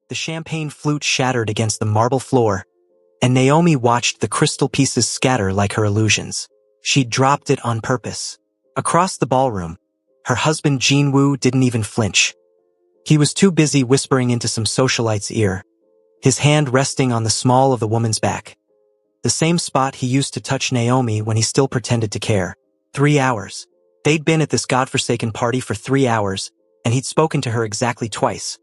The champagne flute shattered against the marble floor, and Naomi watched the crystal pieces scatter like her illusions. She'd dropped it on purpose. Across the ballroom, her husband Jinwoo didn't even flinch. He was too busy whispering into some socialite's ear, his hand resting on the small of the woman's back. The same spot he used to touch Naomi when he still pretended to care. 3 hours. They'd been at this godforsaken party for 3 hours, and he'd spoken to her exactly twice.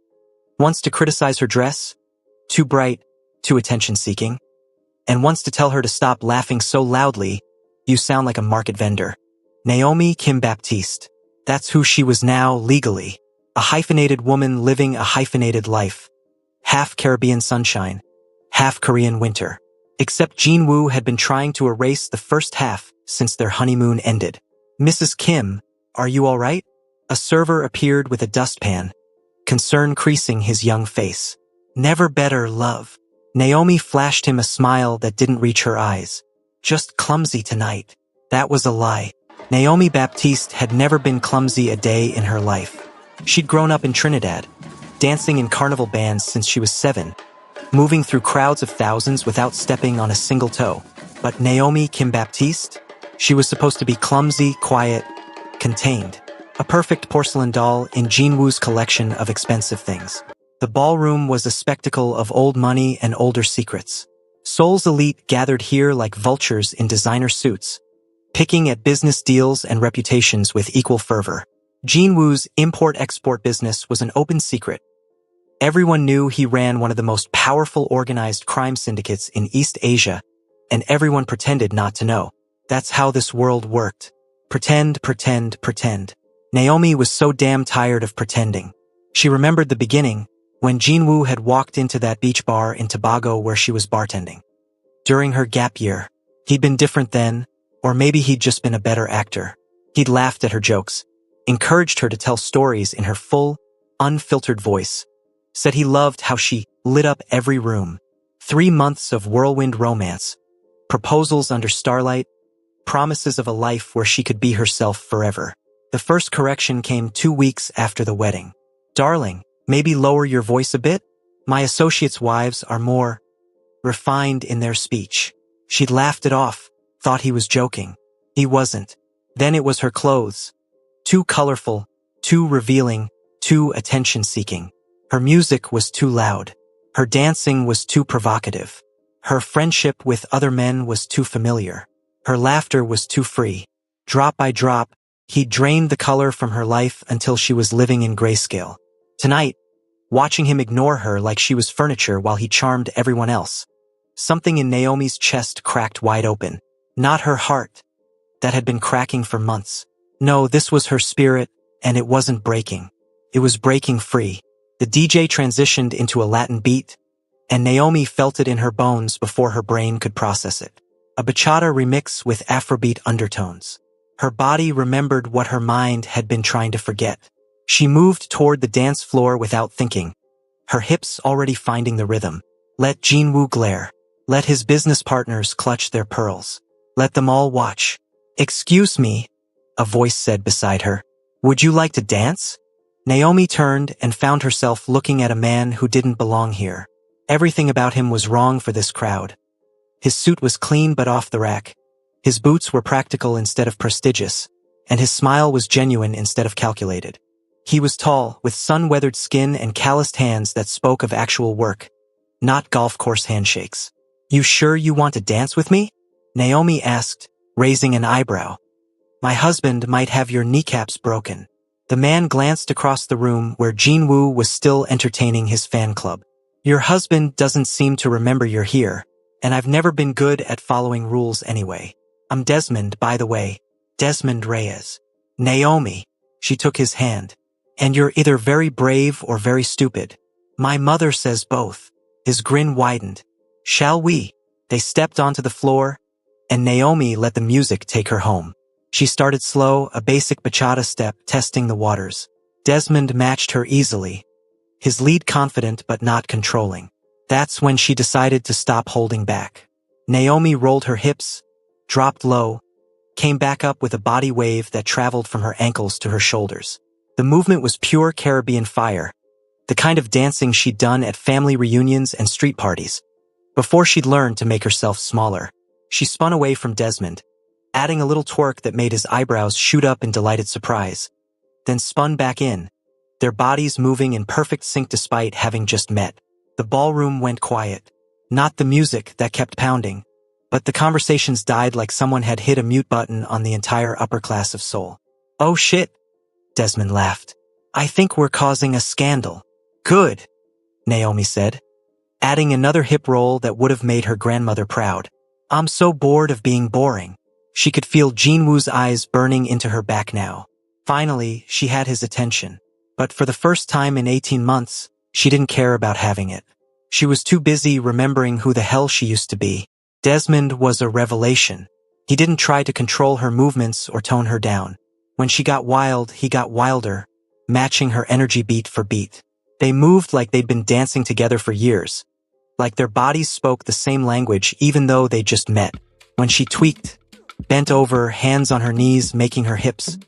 Once to criticize her dress, too bright, too attention-seeking, and once to tell her to stop laughing so loudly, you sound like a market vendor. Naomi Kim Baptiste. That's who she was now, legally. A hyphenated woman living a hyphenated life. Half Caribbean sunshine, half Korean winter. Except Jinwoo had been trying to erase the first half since their honeymoon ended. "Mrs. Kim, are you all right?" A server appeared with a dustpan, concern creasing his young face. "Never better, love." Naomi flashed him a smile that didn't reach her eyes. "Just clumsy tonight." That was a lie. Naomi Baptiste had never been clumsy a day in her life. She'd grown up in Trinidad, dancing in carnival bands since she was 7, moving through crowds of thousands without stepping on a single toe. But Naomi Kim Baptiste? She was supposed to be clumsy, quiet, contained. A perfect porcelain doll in Jinwoo's collection of expensive things. The ballroom was a spectacle of old money and older secrets. Seoul's elite gathered here like vultures in designer suits, picking at business deals and reputations with equal fervor. Jinwoo's import-export business was an open secret. Everyone knew he ran one of the most powerful organized crime syndicates in East Asia, and everyone pretended not to know. That's how this world worked. Pretend, pretend, pretend. Naomi was so damn tired of pretending. She remembered the beginning, when Jinwoo had walked into that beach bar in Tobago where she was bartending. During her gap year, he'd been different then, or maybe he'd just been a better actor. He'd laughed at her jokes, encouraged her to tell stories in her full, unfiltered voice, said he loved how she lit up every room. 3 months of whirlwind romance, proposals under starlight, promises of a life where she could be herself forever. The first correction came 2 weeks after the wedding. "Darling, maybe lower your voice a bit? My associates' wives are more refined in their speech." She'd laughed it off, thought he was joking. He wasn't. Then it was her clothes. Too colorful, too revealing, too attention-seeking. Her music was too loud. Her dancing was too provocative. Her friendship with other men was too familiar. Her laughter was too free. Drop by drop, he drained the color from her life until she was living in grayscale. Tonight, watching him ignore her like she was furniture while he charmed everyone else, something in Naomi's chest cracked wide open. Not her heart, that had been cracking for months. No, this was her spirit, and it wasn't breaking. It was breaking free. The DJ transitioned into a Latin beat, and Naomi felt it in her bones before her brain could process it. A bachata remix with Afrobeat undertones. Her body remembered what her mind had been trying to forget. She moved toward the dance floor without thinking, her hips already finding the rhythm. Let Jinwoo glare. Let his business partners clutch their pearls. Let them all watch. "Excuse me," a voice said beside her. "Would you like to dance?" Naomi turned and found herself looking at a man who didn't belong here. Everything about him was wrong for this crowd. His suit was clean but off the rack. His boots were practical instead of prestigious, and his smile was genuine instead of calculated. He was tall, with sun-weathered skin and calloused hands that spoke of actual work, not golf course handshakes. "You sure you want to dance with me?" Naomi asked, raising an eyebrow. "My husband might have your kneecaps broken." The man glanced across the room where Jinwoo was still entertaining his fan club. "Your husband doesn't seem to remember you're here, and I've never been good at following rules anyway. I'm Desmond, by the way. Desmond Reyes." "Naomi." She took his hand. "And you're either very brave or very stupid." "My mother says both." His grin widened. "Shall we?" They stepped onto the floor, and Naomi let the music take her home. She started slow, a basic bachata step, testing the waters. Desmond matched her easily, his lead confident but not controlling. That's when she decided to stop holding back. Naomi rolled her hips, dropped low, came back up with a body wave that traveled from her ankles to her shoulders. The movement was pure Caribbean fire, the kind of dancing she'd done at family reunions and street parties. Before she'd learned to make herself smaller, she spun away from Desmond, adding a little twerk that made his eyebrows shoot up in delighted surprise, then spun back in, their bodies moving in perfect sync despite having just met. The ballroom went quiet. Not the music that kept pounding, but the conversations died like someone had hit a mute button on the entire upper class of Seoul. "Oh shit," Desmond laughed. "I think we're causing a scandal." "Good," Naomi said, adding another hip roll that would have made her grandmother proud. "I'm so bored of being boring." She could feel Jinwoo's eyes burning into her back now. Finally, she had his attention. But for the first time in 18 months, she didn't care about having it. She was too busy remembering who the hell she used to be. Desmond was a revelation. He didn't try to control her movements or tone her down. When she got wild, he got wilder, matching her energy beat for beat. They moved like they'd been dancing together for years, like their bodies spoke the same language even though they just met. When she tweaked, bent over, hands on her knees, making her hips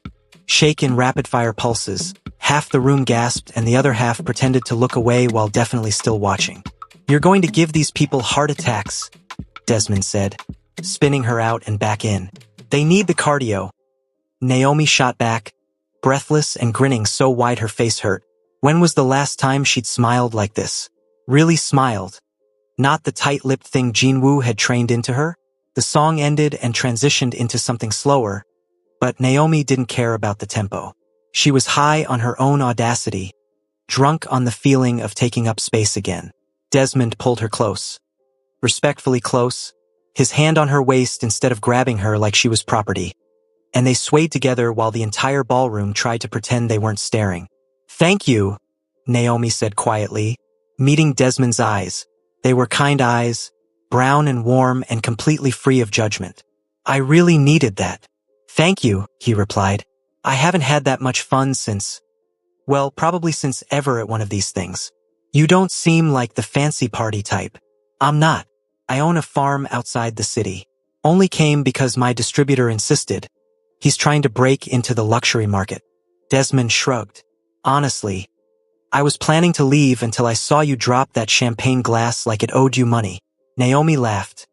shake in rapid-fire pulses, half the room gasped and the other half pretended to look away while definitely still watching. "You're going to give these people heart attacks," Desmond said, spinning her out and back in. "They need the cardio." Naomi shot back, breathless and grinning so wide her face hurt. When was the last time she'd smiled like this? Really smiled. Not the tight-lipped thing Jinwoo had trained into her. The song ended and transitioned into something slower, but Naomi didn't care about the tempo. She was high on her own audacity, drunk on the feeling of taking up space again. Desmond pulled her close. Respectfully close, his hand on her waist instead of grabbing her like she was property. And they swayed together while the entire ballroom tried to pretend they weren't staring. "Thank you," Naomi said quietly, meeting Desmond's eyes. They were kind eyes, brown and warm and completely free of judgment. "I really needed that." "Thank you," he replied. "I haven't had that much fun since, well, probably since ever at one of these things. You don't seem like the fancy party type." "I'm not. I own a farm outside the city. Only came because my distributor insisted. He's trying to break into the luxury market." Desmond shrugged. "Honestly, I was planning to leave until I saw you drop that champagne glass like it owed you money." Naomi laughed.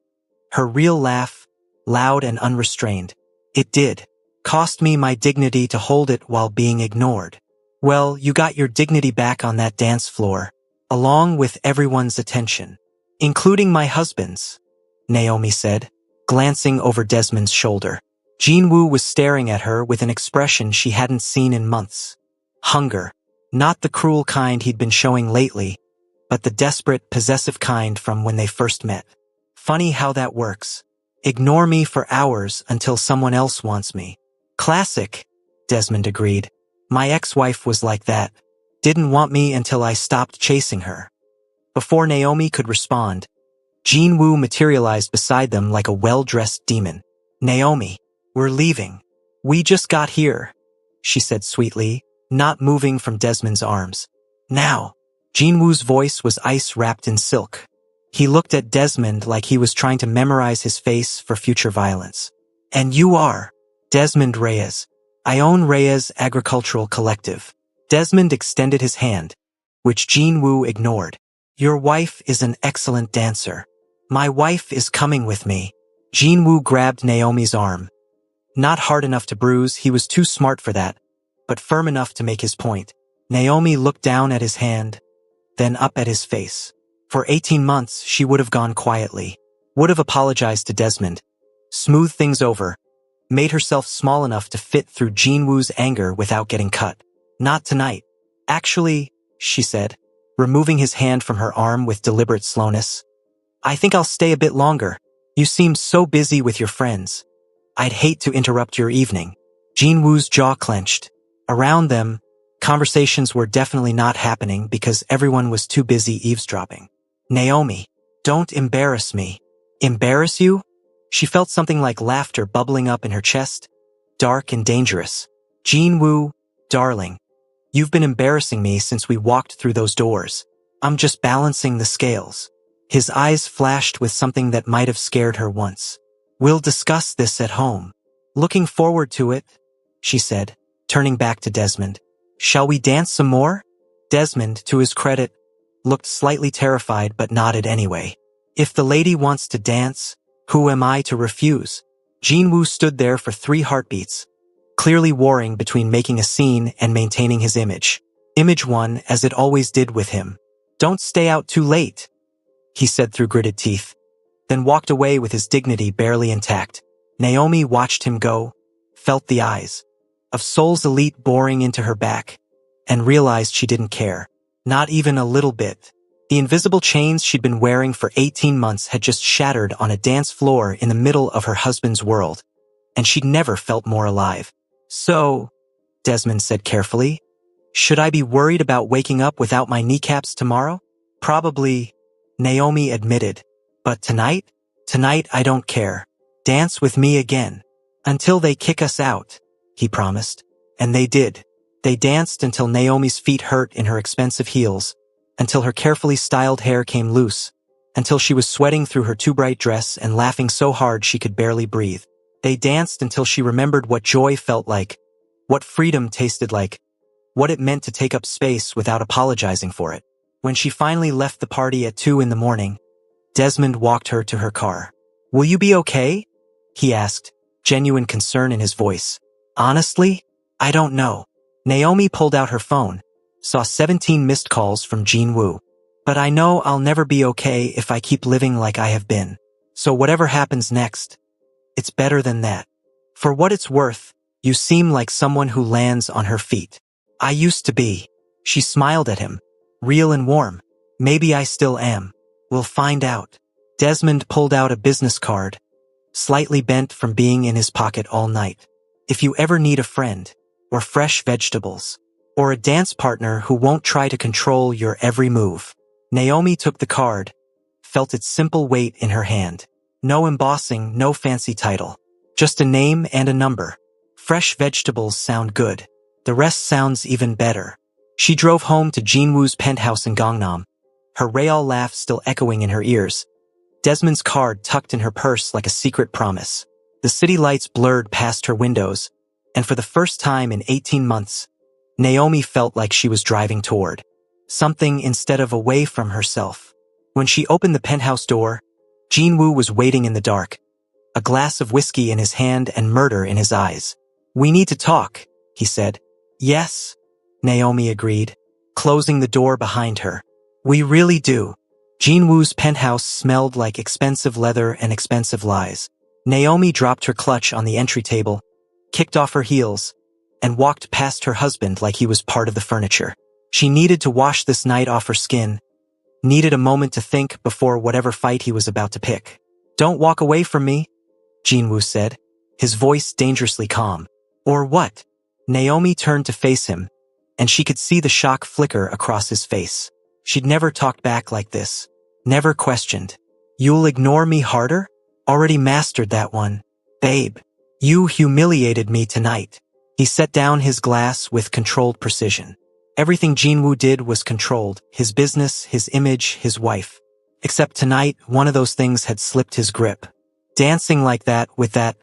Her real laugh, loud and unrestrained. "It did. Cost me my dignity to hold it while being ignored." "Well, you got your dignity back on that dance floor, along with everyone's attention, including my husband's," Naomi said, glancing over Desmond's shoulder. Jinwoo was staring at her with an expression she hadn't seen in months. Hunger. Not the cruel kind he'd been showing lately, but the desperate, possessive kind from when they first met. Funny how that works. Ignore me for hours until someone else wants me. Classic, Desmond agreed. My ex-wife was like that. Didn't want me until I stopped chasing her. Before Naomi could respond, Jinwoo materialized beside them like a well-dressed demon. "Naomi, we're leaving. We just got here," she said sweetly, not moving from Desmond's arms. "Now." Jinwoo's voice was ice wrapped in silk. He looked at Desmond like he was trying to memorize his face for future violence. "And you are?" "Desmond Reyes. I own Reyes Agricultural Collective." Desmond extended his hand, which Jinwoo ignored. "Your wife is an excellent dancer." "My wife is coming with me." Jinwoo grabbed Naomi's arm. Not hard enough to bruise, he was too smart for that, but firm enough to make his point. Naomi looked down at his hand, then up at his face. For 18 months, she would have gone quietly, would have apologized to Desmond, smoothed things over, made herself small enough to fit through Jinwoo's anger without getting cut. "Not tonight. Actually," she said, removing his hand from her arm with deliberate slowness. "I think I'll stay a bit longer. You seem so busy with your friends. I'd hate to interrupt your evening." Jinwoo's jaw clenched. Around them, conversations were definitely not happening because everyone was too busy eavesdropping. "Naomi, don't embarrass me." "Embarrass you?" She felt something like laughter bubbling up in her chest, dark and dangerous. "Jinwoo, darling, you've been embarrassing me since we walked through those doors. I'm just balancing the scales." His eyes flashed with something that might have scared her once. "We'll discuss this at home." "Looking forward to it," she said, turning back to Desmond. "Shall we dance some more?" Desmond, to his credit, looked slightly terrified but nodded anyway. If the lady wants to dance, who am I to refuse? Jinwoo stood there for 3 heartbeats, clearly warring between making a scene and maintaining his image. Image won, as it always did with him. Don't stay out too late, he said through gritted teeth, then walked away with his dignity barely intact. Naomi watched him go, felt the eyes of Seoul's elite boring into her back, and realized she didn't care. Not even a little bit. The invisible chains she'd been wearing for 18 months had just shattered on a dance floor in the middle of her husband's world, and she'd never felt more alive. So, Desmond said carefully, should I be worried about waking up without my kneecaps tomorrow? Probably, Naomi admitted. But tonight I don't care. Dance with me again. Until they kick us out, he promised. And they did. They danced until Naomi's feet hurt in her expensive heels, until her carefully styled hair came loose, until she was sweating through her too bright dress and laughing so hard she could barely breathe. They danced until she remembered what joy felt like, what freedom tasted like, what it meant to take up space without apologizing for it. When she finally left the party at 2 in the morning, Desmond walked her to her car. Will you be okay? He asked, genuine concern in his voice. Honestly, I don't know. Naomi pulled out her phone, saw 17 missed calls from Jinwoo. But I know I'll never be okay if I keep living like I have been. So whatever happens next, it's better than that. For what it's worth, you seem like someone who lands on her feet. I used to be. She smiled at him, real and warm. Maybe I still am. We'll find out. Desmond pulled out a business card, slightly bent from being in his pocket all night. If you ever need a friend, or fresh vegetables, or a dance partner who won't try to control your every move. Naomi took the card, felt its simple weight in her hand. No embossing, no fancy title. Just a name and a number. Fresh vegetables sound good. The rest sounds even better. She drove home to Jinwoo's penthouse in Gangnam, her Real laugh still echoing in her ears. Desmond's card tucked in her purse like a secret promise. The city lights blurred past her windows, and for the first time in 18 months, Naomi felt like she was driving toward something instead of away from herself. When she opened the penthouse door, Jinwoo was waiting in the dark, a glass of whiskey in his hand and murder in his eyes. We need to talk, he said. Yes, Naomi agreed, closing the door behind her. We really do. Jinwoo's penthouse smelled like expensive leather and expensive lies. Naomi dropped her clutch on the entry table, kicked off her heels, and walked past her husband like he was part of the furniture. She needed to wash this night off her skin, needed a moment to think before whatever fight he was about to pick. Don't walk away from me, Jinwoo said, his voice dangerously calm. Or what? Naomi turned to face him, and she could see the shock flicker across his face. She'd never talked back like this, never questioned. You'll ignore me harder? Already mastered that one. Babe, you humiliated me tonight. He set down his glass with controlled precision. Everything Jinwoo did was controlled, his business, his image, his wife. Except tonight, one of those things had slipped his grip. Dancing like that with that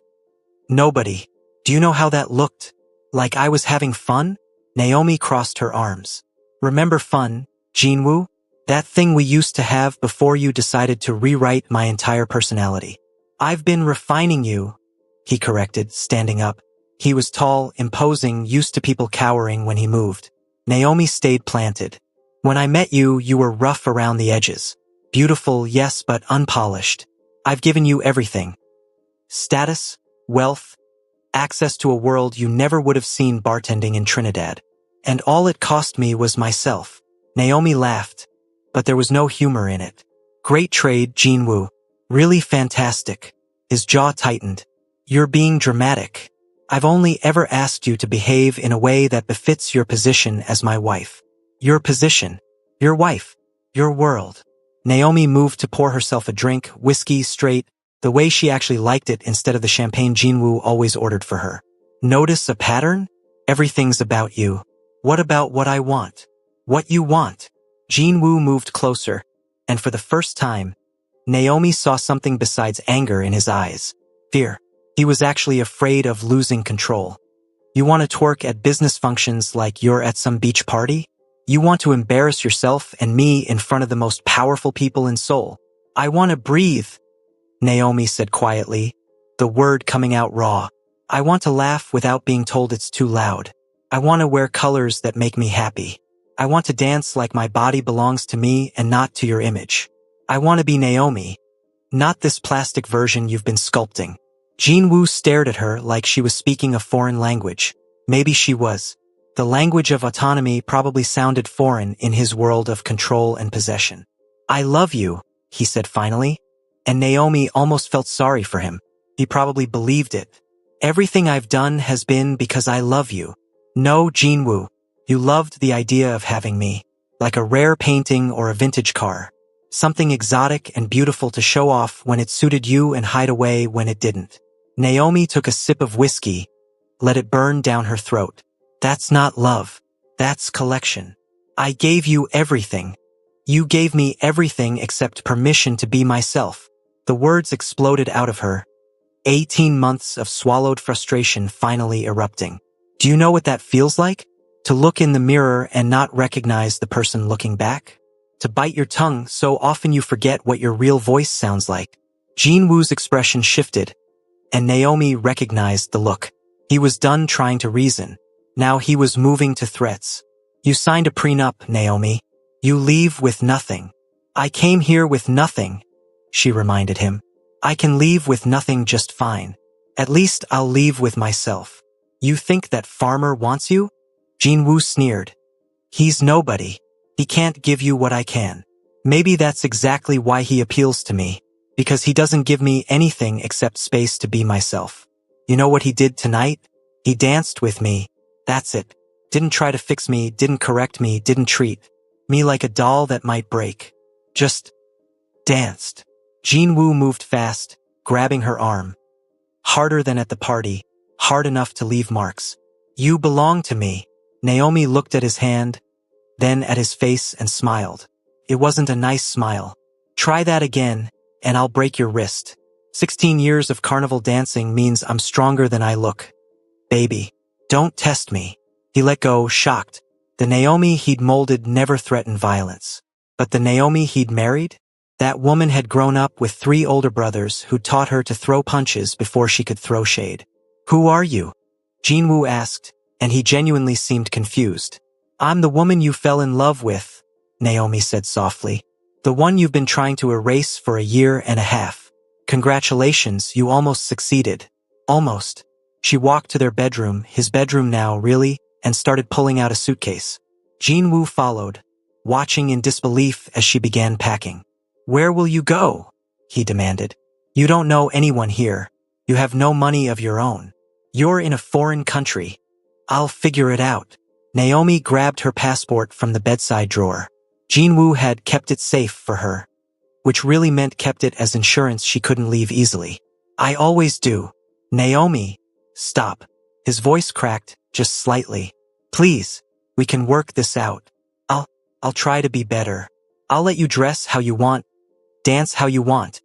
nobody. Do you know how that looked? Like I was having fun? Naomi crossed her arms. Remember fun, Jinwoo? That thing we used to have before you decided to rewrite my entire personality. I've been refining you, he corrected, standing up. He was tall, imposing, used to people cowering when he moved. Naomi stayed planted. When I met you, you were rough around the edges. Beautiful, yes, but unpolished. I've given you everything. Status, wealth, access to a world you never would have seen bartending in Trinidad. And all it cost me was myself. Naomi laughed, but there was no humor in it. Great trade, Jinwoo. Really fantastic. His jaw tightened. You're being dramatic. I've only ever asked you to behave in a way that befits your position as my wife. Your position. Your wife. Your world. Naomi moved to pour herself a drink, whiskey, straight, the way she actually liked it instead of the champagne Jinwoo always ordered for her. Notice a pattern? Everything's about you. What about what I want? What you want? Jinwoo moved closer, and for the first time, Naomi saw something besides anger in his eyes. Fear. He was actually afraid of losing control. You want to twerk at business functions like you're at some beach party? You want to embarrass yourself and me in front of the most powerful people in Seoul. I want to breathe, Naomi said quietly, the word coming out raw. I want to laugh without being told it's too loud. I want to wear colors that make me happy. I want to dance like my body belongs to me and not to your image. I want to be Naomi, not this plastic version you've been sculpting. Jin-woo stared at her like she was speaking a foreign language. Maybe she was. The language of autonomy probably sounded foreign in his world of control and possession. I love you, he said finally, and Naomi almost felt sorry for him. He probably believed it. Everything I've done has been because I love you. No, Jin-woo, you loved the idea of having me, like a rare painting or a vintage car. Something exotic and beautiful to show off when it suited you and hide away when it didn't. Naomi took a sip of whiskey, let it burn down her throat. That's not love. That's collection. I gave you everything. You gave me everything except permission to be myself. The words exploded out of her. 18 months of swallowed frustration finally erupting. Do you know what that feels like? To look in the mirror and not recognize the person looking back? To bite your tongue so often you forget what your real voice sounds like. Jin-woo's expression shifted, and Naomi recognized the look. He was done trying to reason. Now he was moving to threats. You signed a prenup, Naomi. You leave with nothing. I came here with nothing, she reminded him. I can leave with nothing just fine. At least I'll leave with myself. You think that farmer wants you? Jin-woo sneered. He's nobody. He can't give you what I can. Maybe that's exactly why he appeals to me, because he doesn't give me anything except space to be myself. You know what he did tonight? He danced with me. That's it. Didn't try to fix me, didn't correct me, didn't treat me like a doll that might break. Just danced. Jin-woo moved fast, grabbing her arm. Harder than at the party, hard enough to leave marks. You belong to me. Naomi looked at his hand, then at his face and smiled. It wasn't a nice smile. Try that again, and I'll break your wrist. 16 years of carnival dancing means I'm stronger than I look. Baby, don't test me. He let go, shocked. The Naomi he'd molded never threatened violence. But the Naomi he'd married? That woman had grown up with 3 older brothers who taught her to throw punches before she could throw shade. Who are you? Jin-woo asked, and he genuinely seemed confused. I'm the woman you fell in love with, Naomi said softly. The one you've been trying to erase for a year and a half. Congratulations, you almost succeeded. Almost. She walked to their bedroom, his bedroom now, really, and started pulling out a suitcase. Jin-woo followed, watching in disbelief as she began packing. Where will you go? He demanded. You don't know anyone here. You have no money of your own. You're in a foreign country. I'll figure it out. Naomi grabbed her passport from the bedside drawer. Jin-woo had kept it safe for her, which really meant kept it as insurance she couldn't leave easily. I always do. Naomi, stop. His voice cracked, just slightly. Please, we can work this out. I'll try to be better. I'll let you dress how you want, dance how you want.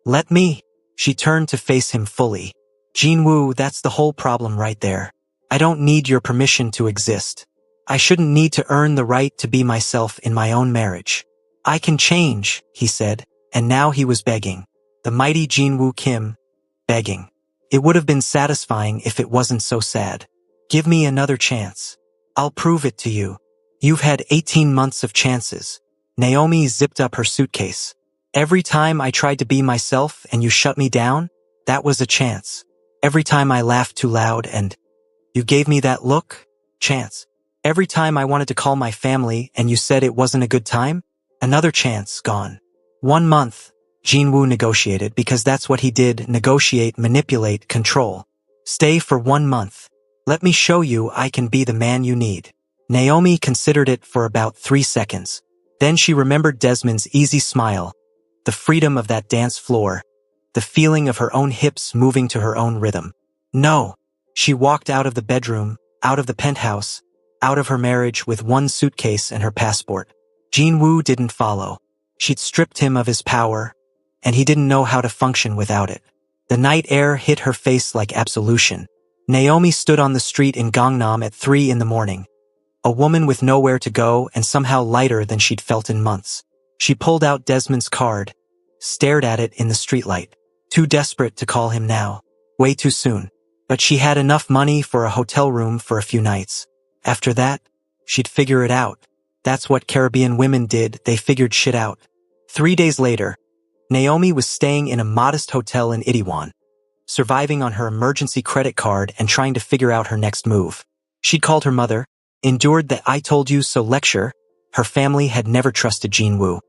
Let me. She turned to face him fully. Jin-woo, that's the whole problem right there. I don't need your permission to exist. I shouldn't need to earn the right to be myself in my own marriage. I can change, he said, and now he was begging. The mighty Jin-woo Kim, begging. It would have been satisfying if it wasn't so sad. Give me another chance. I'll prove it to you. You've had 18 months of chances. Naomi zipped up her suitcase. Every time I tried to be myself and you shut me down, that was a chance. Every time I laughed too loud and you gave me that look, chance. Every time I wanted to call my family and you said it wasn't a good time, another chance gone. 1 month, Jin-woo negotiated because that's what he did, negotiate, manipulate, control. Stay for 1 month. Let me show you I can be the man you need. Naomi considered it for about 3 seconds. Then she remembered Desmond's easy smile, the freedom of that dance floor, the feeling of her own hips moving to her own rhythm. No. She walked out of the bedroom, out of the penthouse, out of her marriage with 1 suitcase and her passport. Jin-woo didn't follow. She'd stripped him of his power, and he didn't know how to function without it. The night air hit her face like absolution. Naomi stood on the street in Gangnam at 3 in the morning. a woman with nowhere to go and somehow lighter than she'd felt in months. She pulled out Desmond's card, stared at it in the streetlight. Too desperate to call him now. Way too soon. But she had enough money for a hotel room for a few nights. After that, she'd figure it out. That's what Caribbean women did, they figured shit out. 3 days later, Naomi was staying in a modest hotel in Itiwan, surviving on her emergency credit card and trying to figure out her next move. She'd called her mother, endured the "I told you so" lecture. Her family had never trusted Jean Woo,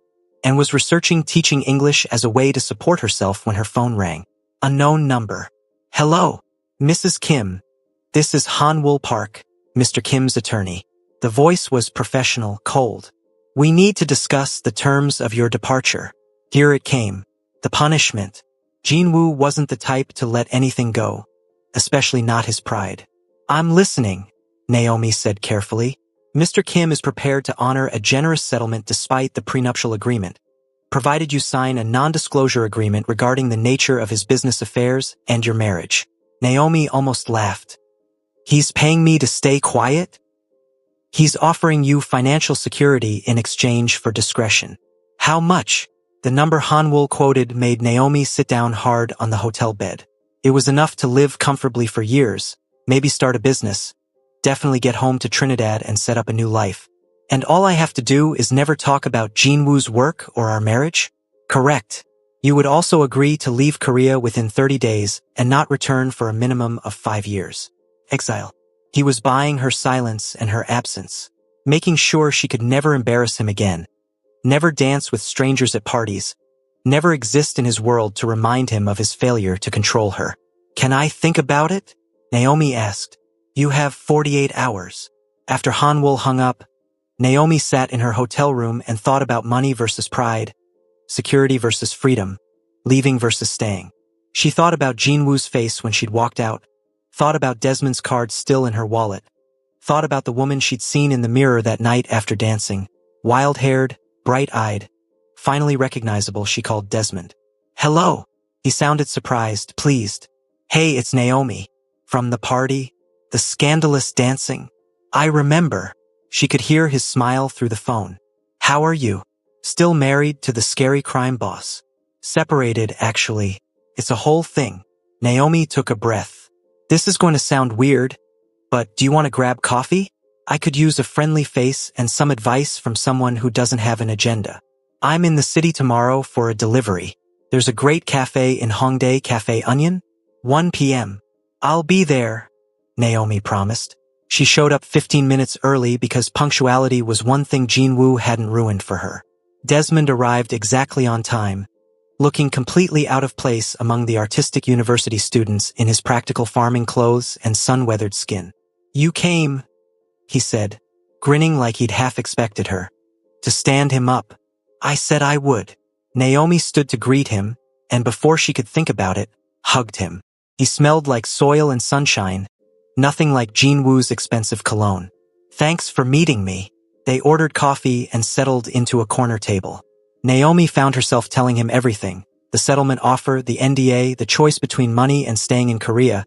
and was researching teaching English as a way to support herself when her phone rang. Unknown number. "Hello, Mrs. Kim. This is Hanwoo Park, Mr. Kim's attorney." The voice was professional, cold. "We need to discuss the terms of your departure." Here it came. The punishment. Jean Woo wasn't the type to let anything go, especially not his pride. "I'm listening," Naomi said carefully. "Mr. Kim is prepared to honor a generous settlement despite the prenuptial agreement, provided you sign a non-disclosure agreement regarding the nature of his business affairs and your marriage." Naomi almost laughed. "He's paying me to stay quiet? He's offering you financial security in exchange for discretion. How much?" The number Hanwoo quoted made Naomi sit down hard on the hotel bed. It was enough to live comfortably for years, maybe start a business, definitely get home to Trinidad and set up a new life. "And all I have to do is never talk about Jean Woo's work or our marriage?" "Correct. You would also agree to leave Korea within 30 days and not return for a minimum of 5 years. Exile." He was buying her silence and her absence, making sure she could never embarrass him again, never dance with strangers at parties, never exist in his world to remind him of his failure to control her. "Can I think about it?" Naomi asked. "You have 48 hours. After Hanwoo hung up, Naomi sat in her hotel room and thought about money versus pride, security versus freedom, leaving versus staying. She thought about Jean Woo's face when she'd walked out, thought about Desmond's card still in her wallet, thought about the woman she'd seen in the mirror that night after dancing, wild-haired, bright-eyed, finally recognizable. She called Desmond. "Hello." He sounded surprised, pleased. "Hey, it's Naomi. From the party? The scandalous dancing? I remember." She could hear his smile through the phone. "How are you?" "Still married to the scary crime boss." "Separated, actually. It's a whole thing." Naomi took a breath. "This is going to sound weird, but do you want to grab coffee? I could use a friendly face and some advice from someone who doesn't have an agenda. I'm in the city tomorrow for a delivery. There's a great cafe in Hongdae, Cafe Onion, 1 p.m. "I'll be there," Naomi promised. She showed up 15 minutes early because punctuality was one thing Jean Woo hadn't ruined for her. Desmond arrived exactly on time, looking completely out of place among the artistic university students in his practical farming clothes and sun-weathered skin. "You came," he said, grinning like he'd half expected her to stand him up. "I said I would." Naomi stood to greet him, and before she could think about it, hugged him. He smelled like soil and sunshine, nothing like Jean Woo's expensive cologne. "Thanks for meeting me." They ordered coffee and settled into a corner table. Naomi found herself telling him everything: the settlement offer, the NDA, the choice between money and staying in Korea,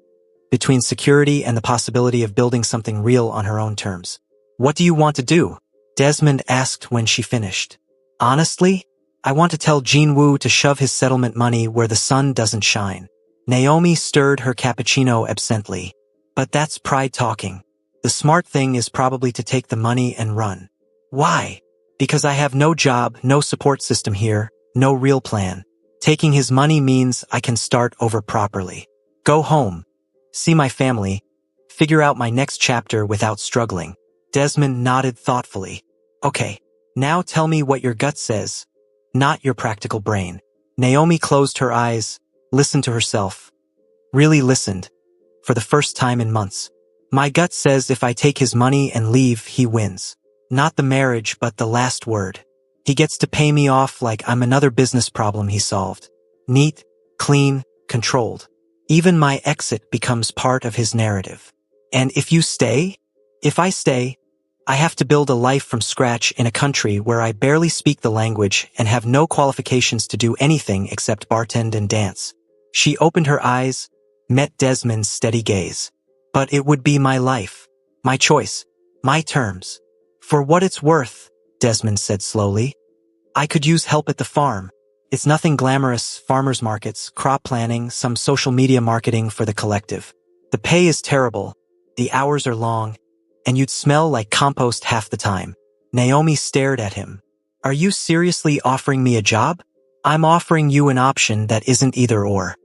between security and the possibility of building something real on her own terms. "What do you want to do?" Desmond asked when she finished. "Honestly, I want to tell Jean Woo to shove his settlement money where the sun doesn't shine." Naomi stirred her cappuccino absently. "But that's pride talking. The smart thing is probably to take the money and run." "Why?" "Because I have no job, no support system here, no real plan. Taking his money means I can start over properly. Go home, see my family, figure out my next chapter without struggling." Desmond nodded thoughtfully. "Okay, now tell me what your gut says, not your practical brain." Naomi closed her eyes, listened to herself. Really listened, for the first time in months. "My gut says if I take his money and leave, he wins. Not the marriage, but the last word. He gets to pay me off like I'm another business problem he solved. Neat, clean, controlled. Even my exit becomes part of his narrative. And if you stay? If I stay, I have to build a life from scratch in a country where I barely speak the language and have no qualifications to do anything except bartend and dance." She opened her eyes, met Desmond's steady gaze. "But it would be my life, my choice. My terms. For what it's worth, Desmond said slowly. I could use help at the farm. It's nothing glamorous, farmers markets, crop planning, some social media marketing for the collective. The pay is terrible, the hours are long, and you'd smell like compost half the time. Naomi stared at him. Are you seriously offering me a job? I'm offering you an option that isn't either or.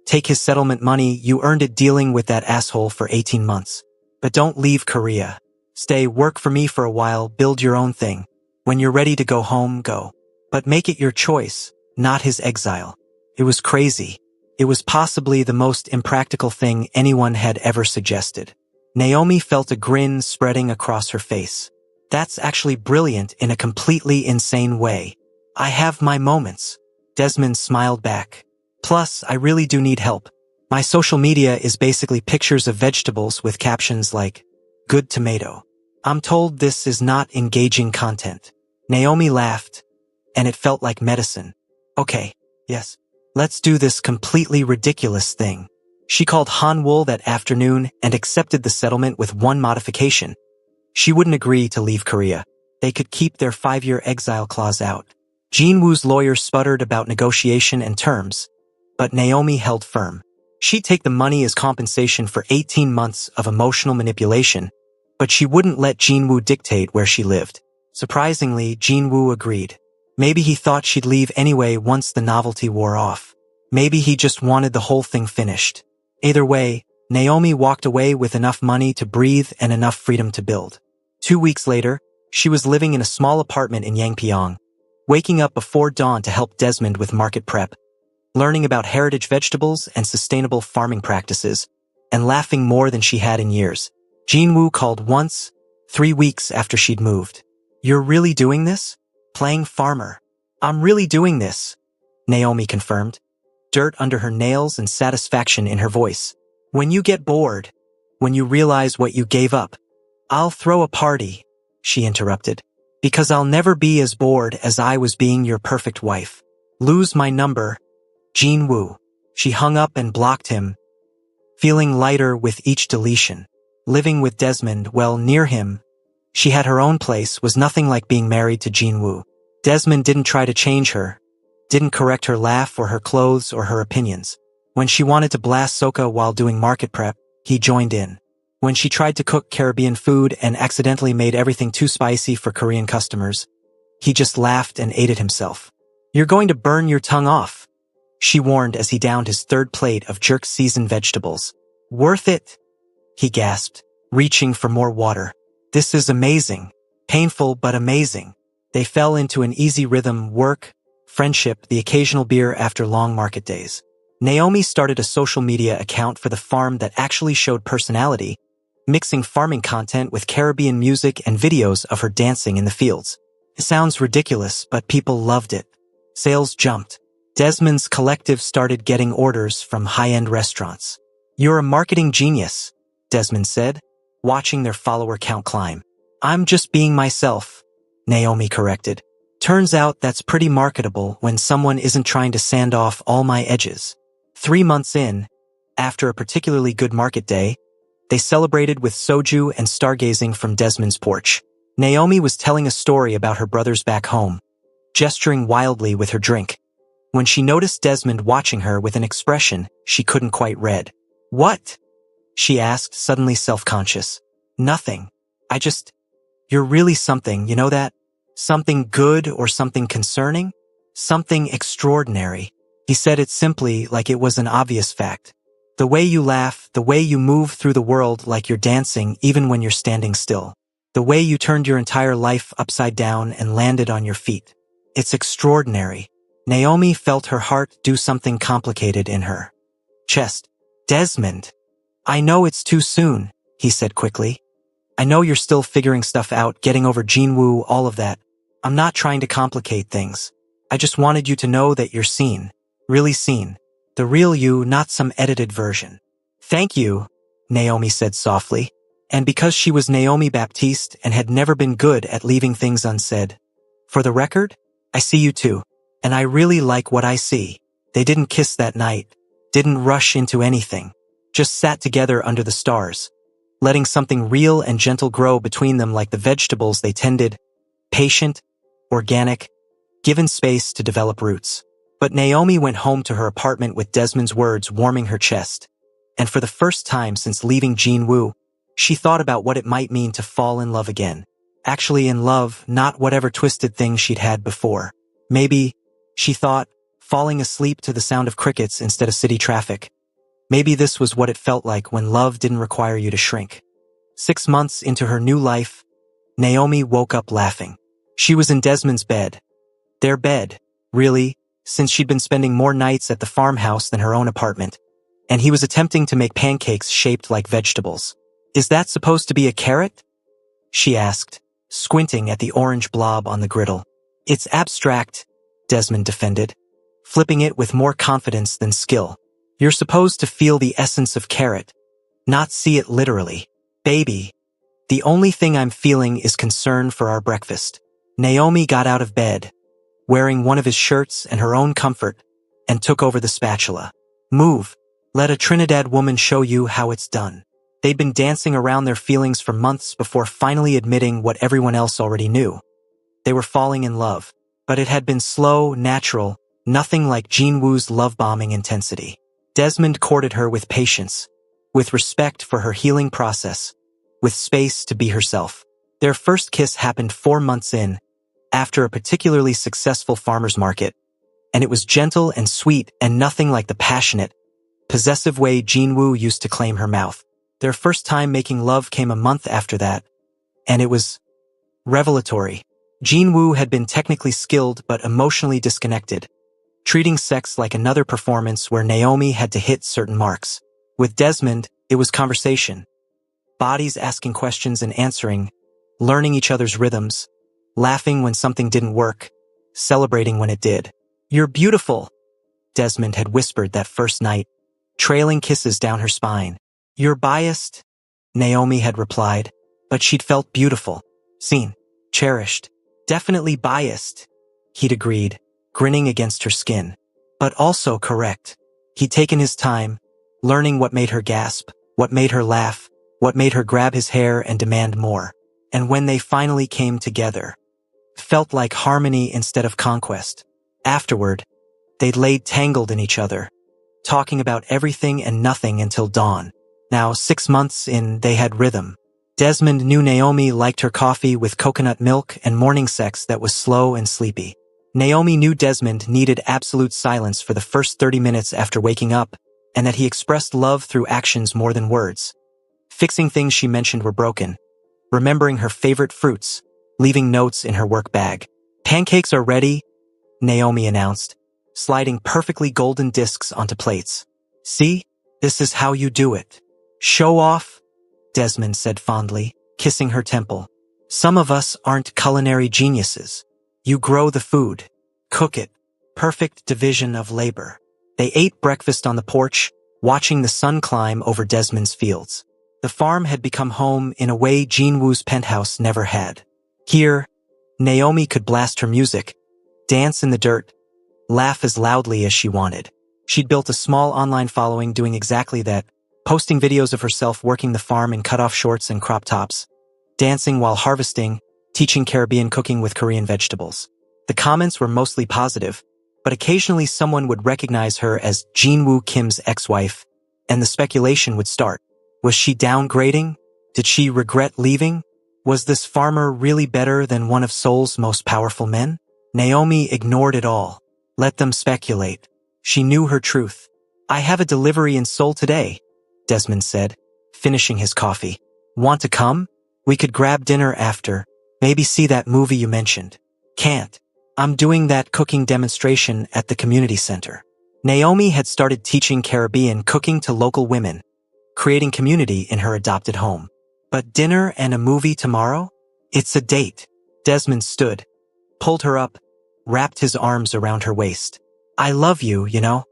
Take his settlement money, you earned it dealing with that asshole for 18 months. But don't leave Korea. Stay, work for me for a while, build your own thing. When you're ready to go home, go. But make it your choice, not his exile. It was crazy. It was possibly the most impractical thing anyone had ever suggested. Naomi felt a grin spreading across her face. That's actually brilliant in a completely insane way. I have my moments. Desmond smiled back. Plus, I really do need help. My social media is basically pictures of vegetables with captions like, "Good tomato." I'm told this is not engaging content. Naomi laughed, and it felt like medicine. Okay, yes, let's do this completely ridiculous thing. She called Hanwol that afternoon and accepted the settlement with one modification. She wouldn't agree to leave Korea. They could keep their 5-year exile clause out. Jinwoo's lawyer sputtered about negotiation and terms, but Naomi held firm. She'd take the money as compensation for 18 months of emotional manipulation, but she wouldn't let Jinwoo dictate where she lived. Surprisingly, Jinwoo agreed. Maybe he thought she'd leave anyway once the novelty wore off. Maybe he just wanted the whole thing finished. Either way, Naomi walked away with enough money to breathe and enough freedom to build. 2 weeks later, she was living in a small apartment in Yangpyeong, waking up before dawn to help Desmond with market prep, learning about heritage vegetables and sustainable farming practices, and laughing more than she had in years. Jinwoo called once, 3 weeks after she'd moved. You're really doing this? Playing farmer. I'm really doing this, Naomi confirmed, dirt under her nails and satisfaction in her voice. When you get bored, when you realize what you gave up, I'll throw a party, she interrupted, because I'll never be as bored as I was being your perfect wife. Lose my number, Jinwoo. She hung up and blocked him, feeling lighter with each deletion. Living with Desmond, well, near him, she had her own place, was nothing like being married to Jinwoo. Desmond didn't try to change her, didn't correct her laugh or her clothes or her opinions. When she wanted to blast Soka while doing market prep, he joined in. When she tried to cook Caribbean food and accidentally made everything too spicy for Korean customers, he just laughed and ate it himself. You're going to burn your tongue off, she warned as he downed his 3rd plate of jerk-seasoned vegetables. Worth it, he gasped, reaching for more water. This is amazing. Painful but amazing. They fell into an easy rhythm: work, friendship, the occasional beer after long market days. Naomi started a social media account for the farm that actually showed personality, mixing farming content with Caribbean music and videos of her dancing in the fields. It sounds ridiculous, but people loved it. Sales jumped. Desmond's collective started getting orders from high-end restaurants. You're a marketing genius, Desmond said, watching their follower count climb. I'm just being myself, Naomi corrected. Turns out that's pretty marketable when someone isn't trying to sand off all my edges. 3 months in, after a particularly good market day, they celebrated with soju and stargazing from Desmond's porch. Naomi was telling a story about her brothers back home, gesturing wildly with her drink, when she noticed Desmond watching her with an expression she couldn't quite read. What? She asked, suddenly self-conscious. Nothing. You're really something, you know that? Something good or something concerning? Something extraordinary. He said it simply, like it was an obvious fact. The way you laugh, the way you move through the world like you're dancing even when you're standing still. The way you turned your entire life upside down and landed on your feet. It's extraordinary. Naomi felt her heart do something complicated in her chest. Desmond. I know it's too soon, he said quickly. I know you're still figuring stuff out, getting over Jinwoo, all of that. I'm not trying to complicate things. I just wanted you to know that you're seen. Really seen. The real you, not some edited version. Thank you, Naomi said softly. And because she was Naomi Baptiste and had never been good at leaving things unsaid. For the record, I see you too. And I really like what I see. They didn't kiss that night. Didn't rush into anything. Just sat together under the stars. letting something real and gentle grow between them like the vegetables they tended, patient, organic, given space to develop roots. But Naomi went home to her apartment with Desmond's words warming her chest. And for the first time since leaving Jinwoo, she thought about what it might mean to fall in love again. Actually in love, not whatever twisted things she'd had before. Maybe, she thought, falling asleep to the sound of crickets instead of city traffic. Maybe this was what it felt like when love didn't require you to shrink. 6 months into her new life, Naomi woke up laughing. She was in Desmond's bed. Their bed, really, since she'd been spending more nights at the farmhouse than her own apartment. And he was attempting to make pancakes shaped like vegetables. "Is that supposed to be a carrot?" she asked, squinting at the orange blob on the griddle. "It's abstract," Desmond defended, flipping it with more confidence than skill. "You're supposed to feel the essence of carrot, not see it literally. Baby, the only thing I'm feeling is concern for our breakfast." Naomi got out of bed, wearing one of his shirts and her own comfort, and took over the spatula. "Move. Let a Trinidad woman show you how it's done." They'd been dancing around their feelings for months before finally admitting what everyone else already knew. They were falling in love, but it had been slow, natural, nothing like Jinwoo's love-bombing intensity. Desmond courted her with patience, with respect for her healing process, with space to be herself. Their first kiss happened 4 months in, after a particularly successful farmer's market, and it was gentle and sweet and nothing like the passionate, possessive way Jinwoo used to claim her mouth. Their first time making love came a month after that, and it was revelatory. Jinwoo had been technically skilled but emotionally disconnected, treating sex like another performance where Naomi had to hit certain marks. With Desmond, it was conversation. Bodies asking questions and answering, learning each other's rhythms, laughing when something didn't work, celebrating when it did. "You're beautiful," Desmond had whispered that first night, trailing kisses down her spine. "You're biased," Naomi had replied, but she'd felt beautiful, seen, cherished. "Definitely biased," he'd agreed, grinning against her skin. "But also correct." He'd taken his time, learning what made her gasp, what made her laugh, what made her grab his hair and demand more. And when they finally came together, it felt like harmony instead of conquest. Afterward, they'd laid tangled in each other, talking about everything and nothing until dawn. Now, 6 months in, they had rhythm. Desmond knew Naomi liked her coffee with coconut milk and morning sex that was slow and sleepy. Naomi knew Desmond needed absolute silence for the first 30 minutes after waking up, and that he expressed love through actions more than words. Fixing things she mentioned were broken, remembering her favorite fruits, leaving notes in her work bag. "Pancakes are ready," Naomi announced, sliding perfectly golden discs onto plates. "See? This is how you do it." "Show off," Desmond said fondly, kissing her temple. "Some of us aren't culinary geniuses. You grow the food, cook it. Perfect division of labor." They ate breakfast on the porch, watching the sun climb over Desmond's fields. The farm had become home in a way Jinwoo's penthouse never had. Here, Naomi could blast her music, dance in the dirt, laugh as loudly as she wanted. She'd built a small online following doing exactly that, posting videos of herself working the farm in cutoff shorts and crop tops, dancing while harvesting, teaching Caribbean cooking with Korean vegetables. The comments were mostly positive, but occasionally someone would recognize her as Jinwoo Kim's ex-wife, and the speculation would start. Was she downgrading? Did she regret leaving? Was this farmer really better than one of Seoul's most powerful men? Naomi ignored it all. Let them speculate. She knew her truth. "I have a delivery in Seoul today," Desmond said, finishing his coffee. "Want to come? We could grab dinner after, maybe see that movie you mentioned." "Can't. I'm doing that cooking demonstration at the community center." Naomi had started teaching Caribbean cooking to local women, creating community in her adopted home. "But dinner and a movie tomorrow? It's a date." Desmond stood, pulled her up, wrapped his arms around her waist. "I love you, you know."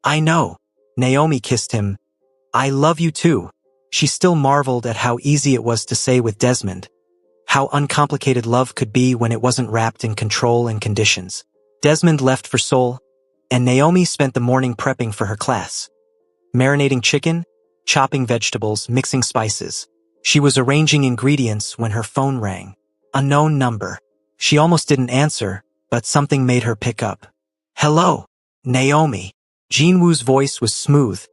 "I know." Naomi kissed him. "I love you too." She still marveled at how easy it was to say with Desmond, how uncomplicated love could be when it wasn't wrapped in control and conditions. Desmond left for Seoul, and Naomi spent the morning prepping for her class. Marinating chicken, chopping vegetables, mixing spices. She was arranging ingredients when her phone rang. Unknown number. She almost didn't answer, but something made her pick up. Hello, Naomi. Jinwoo's voice was smooth,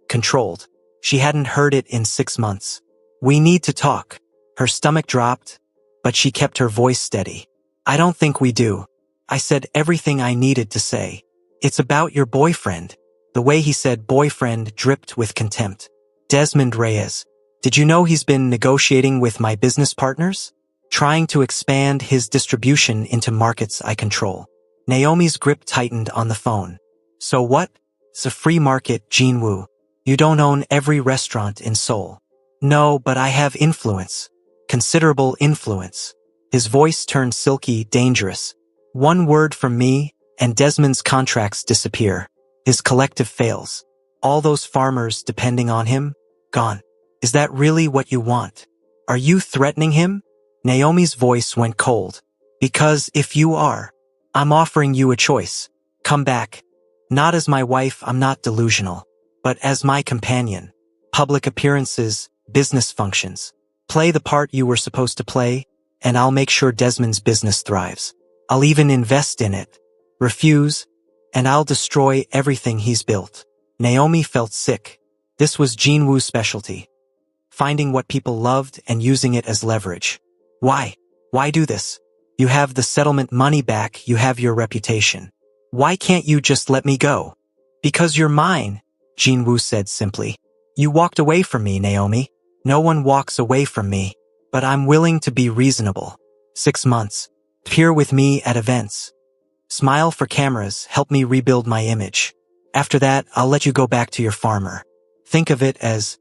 controlled. She hadn't heard it in 6 months. We need to talk. Her stomach dropped, but she kept her voice steady. I don't think we do. I said everything I needed to say. It's about your boyfriend. The way he said boyfriend dripped with contempt. Desmond Reyes. Did you know he's been negotiating with my business partners? Trying to expand his distribution into markets I control. Naomi's grip tightened on the phone. So what? It's a free market, Jinwoo. You don't own every restaurant in Seoul. No, but I have influence. Considerable influence. His voice turned silky, dangerous. One word from me, and Desmond's contracts disappear. His collective fails. All those farmers depending on him, gone. Is that really what you want? Are you threatening him? Naomi's voice went cold. Because if you are, I'm offering you a choice. Come back. Not as my wife, I'm not delusional. But as my companion. Public appearances, business functions. Play the part you were supposed to play, and I'll make sure Desmond's business thrives. I'll even invest in it. Refuse, and I'll destroy everything he's built. Naomi felt sick. This was Jinwoo's specialty. Finding what people loved and using it as leverage. Why? Why do this? You have the settlement money back, you have your reputation. Why can't you just let me go? Because you're mine, Jinwoo said simply. You walked away from me, Naomi. No one walks away from me, but I'm willing to be reasonable. 6 months. Appear with me at events. Smile for cameras, help me rebuild my image. After that, I'll let you go back to your farmer. Think of it as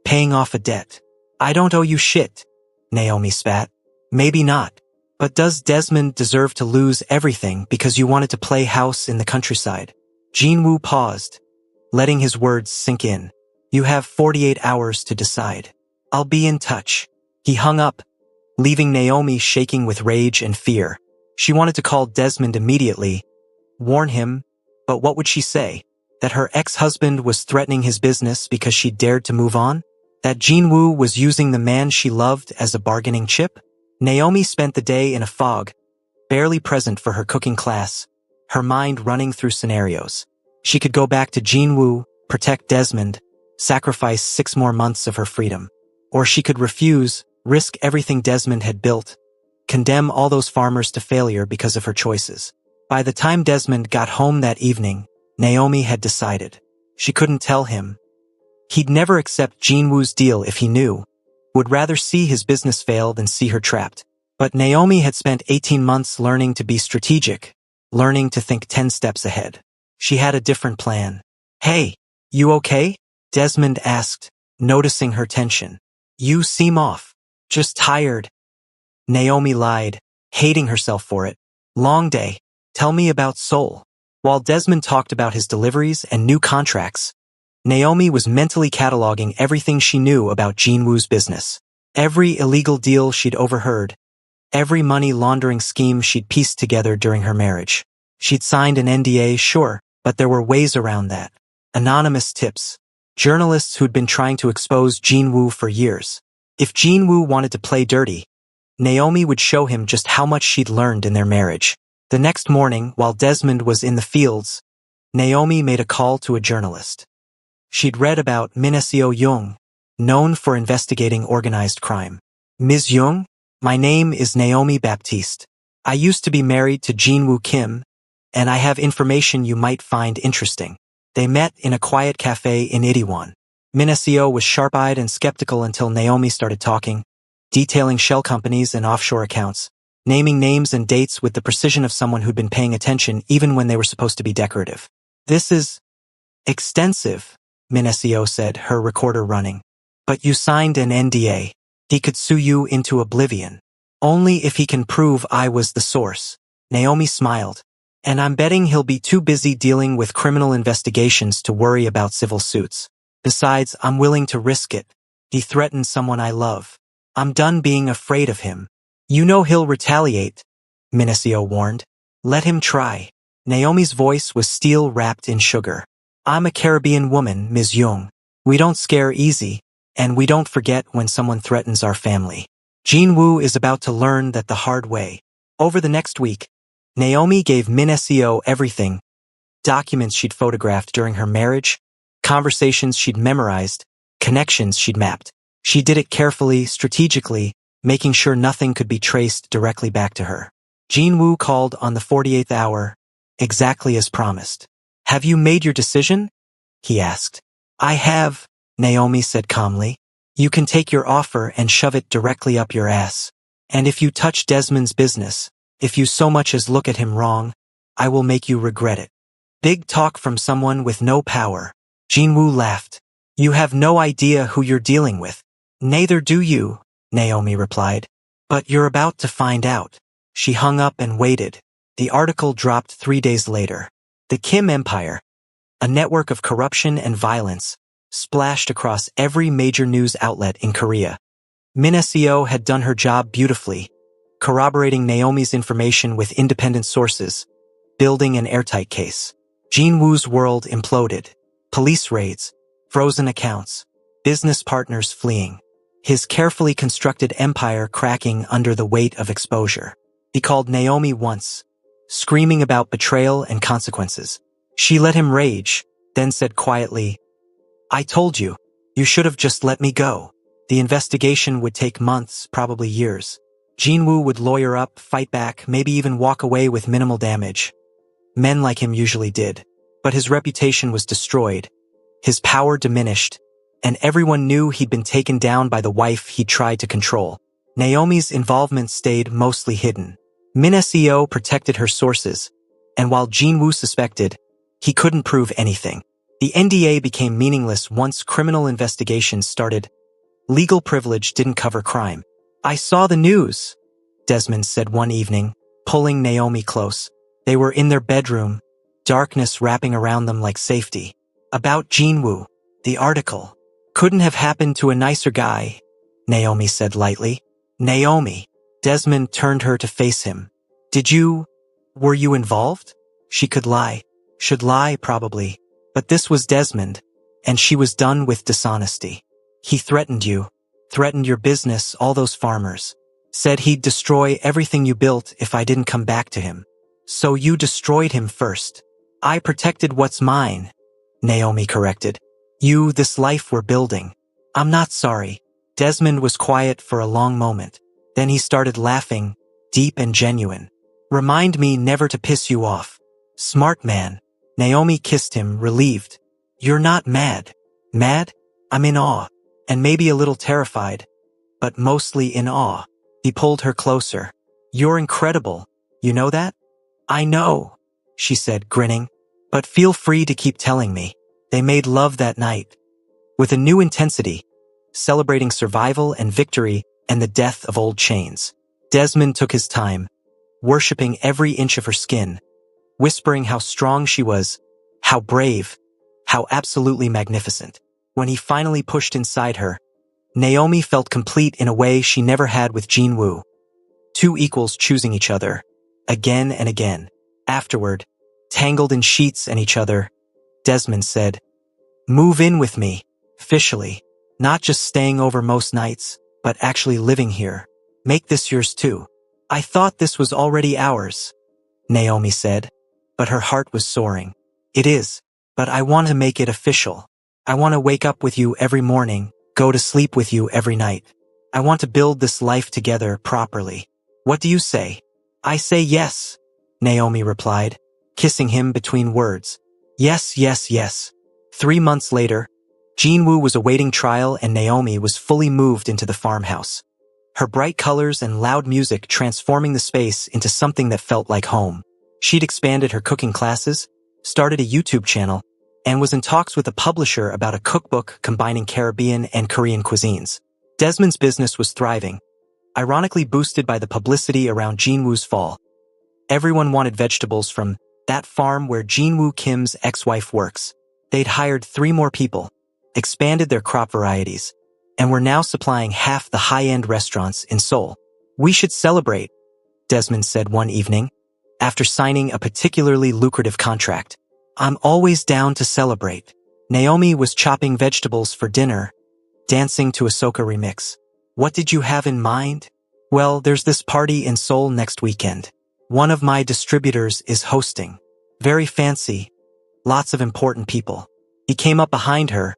paying off a debt. I don't owe you shit, Naomi spat. Maybe not. But does Desmond deserve to lose everything because you wanted to play house in the countryside? Jinwoo paused, letting his words sink in. You have 48 hours to decide. I'll be in touch. He hung up, leaving Naomi shaking with rage and fear. She wanted to call Desmond immediately, warn him, but what would she say? That her ex-husband was threatening his business because she dared to move on? That Jinwoo was using the man she loved as a bargaining chip? Naomi spent the day in a fog, barely present for her cooking class, her mind running through scenarios. She could go back to Jinwoo, protect Desmond, sacrifice 6 more months of her freedom. Or she could refuse, risk everything Desmond had built, condemn all those farmers to failure because of her choices. By the time Desmond got home that evening, Naomi had decided. She couldn't tell him. He'd never accept Jinwoo's deal if he knew. Would rather see his business fail than see her trapped. But Naomi had spent 18 months learning to be strategic, learning to think 10 steps ahead. She had a different plan. Hey, you okay? Desmond asked, noticing her tension. You seem off. Just tired. Naomi lied, hating herself for it. Long day. Tell me about Seoul. While Desmond talked about his deliveries and new contracts, Naomi was mentally cataloging everything she knew about Jinwoo's business. Every illegal deal she'd overheard, every money laundering scheme she'd pieced together during her marriage. She'd signed an NDA, sure, but there were ways around that. Anonymous tips. Journalists who'd been trying to expose Jinwoo for years. If Jinwoo wanted to play dirty, Naomi would show him just how much she'd learned in their marriage. The next morning, while Desmond was in the fields, Naomi made a call to a journalist. She'd read about Mineseo Jung, known for investigating organized crime. Ms. Jung, my name is Naomi Baptiste. I used to be married to Jinwoo Kim, and I have information you might find interesting. They met in a quiet cafe in Itaewon. Mineseo was sharp-eyed and skeptical until Naomi started talking, detailing shell companies and offshore accounts, naming names and dates with the precision of someone who'd been paying attention even when they were supposed to be decorative. This is extensive, Mineseo said, her recorder running. But you signed an NDA. He could sue you into oblivion. Only if he can prove I was the source. Naomi smiled. And I'm betting he'll be too busy dealing with criminal investigations to worry about civil suits. Besides, I'm willing to risk it. He threatened someone I love. I'm done being afraid of him. You know he'll retaliate, Mineseo warned. Let him try. Naomi's voice was steel wrapped in sugar. I'm a Caribbean woman, Ms. Jung. We don't scare easy, And we don't forget when someone threatens our family. Jinwoo is about to learn that the hard way. Over the next week, Naomi gave Min Seo everything: documents she'd photographed during her marriage, conversations she'd memorized, connections she'd mapped. She did it carefully, strategically, making sure nothing could be traced directly back to her. Jinwoo called on the 48th hour, exactly as promised. "Have you made your decision?" he asked. "I have," Naomi said calmly. "You can take your offer and shove it directly up your ass. And if you touch Desmond's business, if you so much as look at him wrong, I will make you regret it." Big talk from someone with no power. Jinwoo laughed. "You have no idea who you're dealing with." "Neither do you," Naomi replied. "But you're about to find out." She hung up and waited. The article dropped 3 days later. The Kim Empire, a network of corruption and violence, splashed across every major news outlet in Korea. Min Seo had done her job beautifully, corroborating Naomi's information with independent sources, building an airtight case. Jinwoo's world imploded. Police raids, frozen accounts, business partners fleeing. His carefully constructed empire cracking under the weight of exposure. He called Naomi once, screaming about betrayal and consequences. She let him rage, then said quietly, "I told you, you should have just let me go." The investigation would take months, probably years. Jinwoo would lawyer up, fight back, maybe even walk away with minimal damage. Men like him usually did. But his reputation was destroyed, his power diminished, and everyone knew he'd been taken down by the wife he tried to control. Naomi's involvement stayed mostly hidden. Min Seo protected her sources, and while Jinwoo suspected, he couldn't prove anything. The NDA became meaningless once criminal investigations started. Legal privilege didn't cover crime. "I saw the news," Desmond said one evening, pulling Naomi close. They were in their bedroom, darkness wrapping around them like safety. "About Jinwoo, the article. Couldn't have happened to a nicer guy," Naomi said lightly. "Naomi." Desmond turned her to face him. Were you involved?" She could lie. Should lie, probably. But this was Desmond, and she was done with dishonesty. "He threatened you. Threatened your business, all those farmers. Said he'd destroy everything you built if I didn't come back to him. So you destroyed him first." "I protected what's mine," Naomi corrected. This life we're building." "I'm not sorry." Desmond was quiet for a long moment. Then he started laughing, deep and genuine. "Remind me never to piss you off." "Smart man." Naomi kissed him, relieved. "You're not mad." "Mad? I'm in awe. And maybe a little terrified. But mostly in awe." He pulled her closer. "You're incredible. You know that?" "I know," she said, grinning. "But feel free to keep telling me." They made love that night, with a new intensity, celebrating survival and victory and the death of old chains. Desmond took his time, worshipping every inch of her skin, whispering how strong she was, how brave, how absolutely magnificent. When he finally pushed inside her, Naomi felt complete in a way she never had with Jinwoo. Two equals choosing each other, again and again. Afterward, tangled in sheets and each other, Desmond said, "Move in with me, officially. Not just staying over most nights, but actually living here. Make this yours too." "I thought this was already ours," Naomi said, but her heart was soaring. "It is, but I want to make it official. I want to wake up with you every morning, go to sleep with you every night. I want to build this life together properly. What do you say?" "I say yes," Naomi replied, kissing him between words. "Yes, yes, yes." 3 months later, Jinwoo was awaiting trial and Naomi was fully moved into the farmhouse. Her bright colors and loud music transforming the space into something that felt like home. She'd expanded her cooking classes, started a YouTube channel, and was in talks with a publisher about a cookbook combining Caribbean and Korean cuisines. Desmond's business was thriving, ironically boosted by the publicity around Jinwoo's fall. Everyone wanted vegetables from that farm where Jinwoo Kim's ex-wife works. They'd hired 3 more people, expanded their crop varieties, and were now supplying half the high-end restaurants in Seoul. "We should celebrate," Desmond said one evening, after signing a particularly lucrative contract. "I'm always down to celebrate." Naomi was chopping vegetables for dinner, dancing to a soca remix. What did you have in mind? Well, there's this party in Seoul next weekend. One of my distributors is hosting. Very fancy, lots of important people. He came up behind her,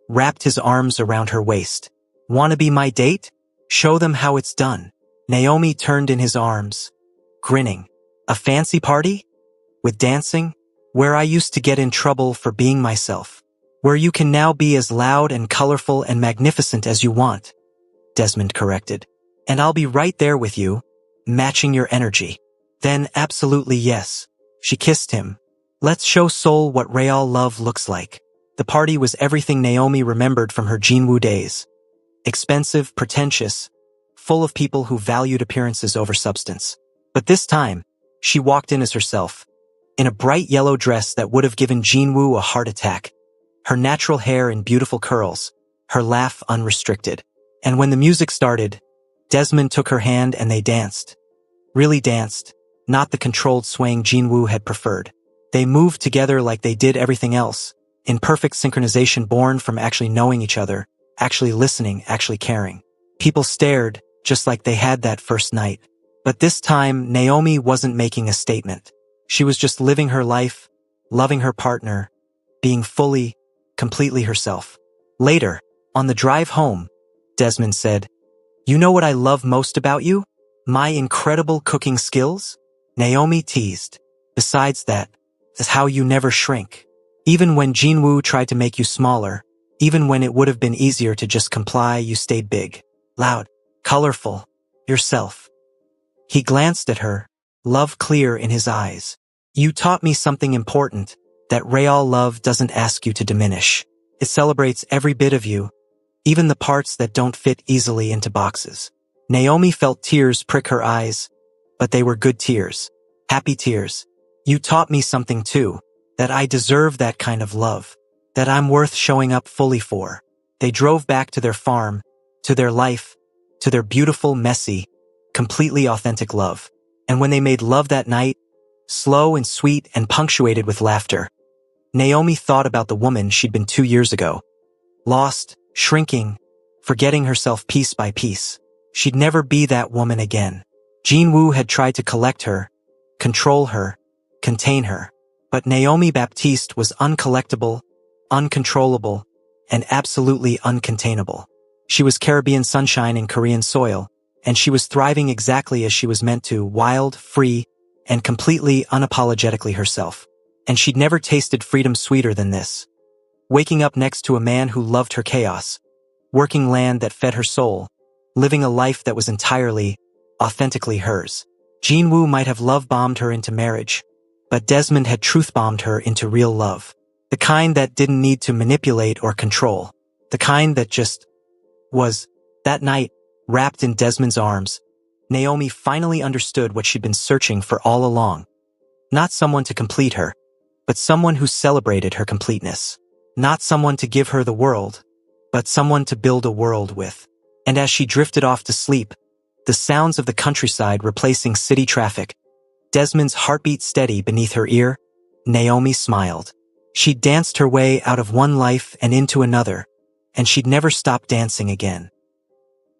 wrapped his arms around her waist. Wanna be my date? Show them how it's done. Naomi turned in his arms, grinning. A fancy party? With dancing? Where I used to get in trouble for being myself. Where you can now be as loud and colorful and magnificent as you want, Desmond corrected. And I'll be right there with you, matching your energy. Then absolutely yes. She kissed him. Let's show Seoul what real love looks like. The party was everything Naomi remembered from her Jinwoo days. Expensive, pretentious, full of people who valued appearances over substance. But this time, she walked in as herself, in a bright yellow dress that would have given Jinwoo a heart attack. Her natural hair in beautiful curls, her laugh unrestricted. And when the music started, Desmond took her hand and they danced. Really danced, not the controlled swaying Jinwoo had preferred. They moved together like they did everything else, in perfect synchronization born from actually knowing each other, actually listening, actually caring. People stared, just like they had that first night. But this time, Naomi wasn't making a statement. She was just living her life, loving her partner, being fully, completely herself. Later, on the drive home, Desmond said, "You know what I love most about you? My incredible cooking skills?" Naomi teased. "Besides that, is how you never shrink. Even when Jinwoo tried to make you smaller, even when it would have been easier to just comply, you stayed big, loud, colorful, yourself." He glanced at her, love clear in his eyes. "You taught me something important, that real love doesn't ask you to diminish. It celebrates every bit of you, even the parts that don't fit easily into boxes." Naomi felt tears prick her eyes, but they were good tears, happy tears. "You taught me something too, that I deserve that kind of love, that I'm worth showing up fully for." They drove back to their farm, to their life, to their beautiful, messy, completely authentic love. And when they made love that night, slow and sweet and punctuated with laughter, Naomi thought about the woman she'd been 2 years ago. Lost, shrinking, forgetting herself piece by piece. She'd never be that woman again. Jinwoo had tried to collect her, control her, contain her. But Naomi Baptiste was uncollectible, uncontrollable, and absolutely uncontainable. She was Caribbean sunshine in Korean soil, and she was thriving exactly as she was meant to, wild, free, and completely unapologetically herself. And she'd never tasted freedom sweeter than this. Waking up next to a man who loved her chaos, working land that fed her soul, living a life that was entirely, authentically hers. Jinwoo might have love-bombed her into marriage, but Desmond had truth-bombed her into real love. The kind that didn't need to manipulate or control. The kind that just was. That night, wrapped in Desmond's arms, Naomi finally understood what she'd been searching for all along. Not someone to complete her, but someone who celebrated her completeness. Not someone to give her the world, but someone to build a world with. And as she drifted off to sleep, the sounds of the countryside replacing city traffic, Desmond's heartbeat steady beneath her ear, Naomi smiled. She'd danced her way out of one life and into another, and she'd never stop dancing again.